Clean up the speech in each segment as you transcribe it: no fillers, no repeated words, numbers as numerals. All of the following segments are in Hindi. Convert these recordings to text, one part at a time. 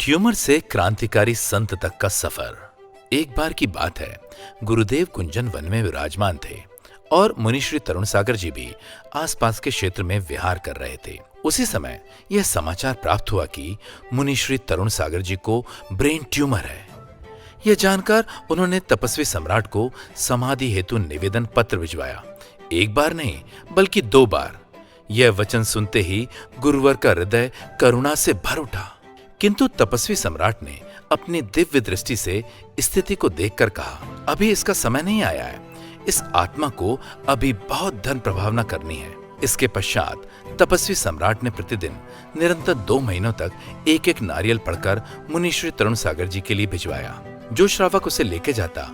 ट्यूमर से क्रांतिकारी संत तक का सफर। एक बार की बात है, गुरुदेव कुंजन वन में विराजमान थे और मुनिश्री तरुण सागर जी भी आसपास के क्षेत्र में विहार कर रहे थे। उसी समय यह समाचार प्राप्त हुआ कि मुनिश्री तरुण सागर जी को ब्रेन ट्यूमर है। यह जानकर उन्होंने तपस्वी सम्राट को समाधि हेतु निवेदन पत्र भिजवाया। एक बार नहीं बल्कि 2 बार। यह वचन सुनते ही गुरुवर का हृदय करुणा से भर उठा। किंतु तपस्वी सम्राट ने अपनी दिव्य दृष्टि से स्थिति को देखकर कहा, अभी इसका समय नहीं आया है। इस आत्मा को अभी बहुत धन प्रभावना करनी है। इसके पश्चात तपस्वी सम्राट ने प्रतिदिन निरंतर 2 महीनों तक एक नारियल पढ़कर मुनिश्री तरुण सागर जी के लिए भिजवाया। जो श्रावक उसे लेके जाता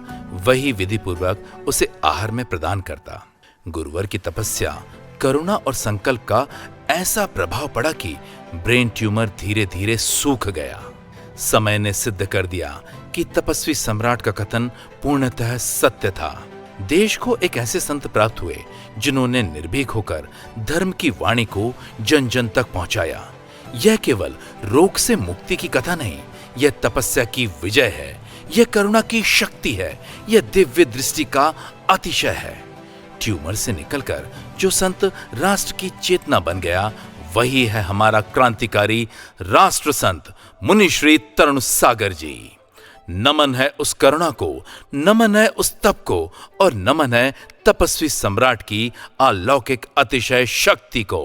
वही विधि पूर्वक उसे आहार में प्रदान करता। गुरुवर की तपस्या, करुणा और संकल्प का ऐसा प्रभाव पड़ा कि ब्रेन ट्यूमर धीरे धीरे सूख गया। समय ने सिद्ध कर दिया कि तपस्वी सम्राट का कथन पूर्णतः सत्य था। देश को एक ऐसे संत प्राप्त हुए जिन्होंने निर्भीक होकर धर्म की वाणी को जन जन तक पहुंचाया। यह केवल रोग से मुक्ति की कथा नहीं, यह तपस्या की विजय है, यह करुणा की शक्ति है, यह दिव्य दृष्टि का अतिशय है। ट्यूमर से निकलकर जो संत राष्ट्र की चेतना बन गया, वही है हमारा क्रांतिकारी राष्ट्र संत मुनिश्री तरुण सागर जी। नमन है उस करुणा को, नमन है उस तप को और नमन है तपस्वी सम्राट की अलौकिक अतिशय शक्ति को।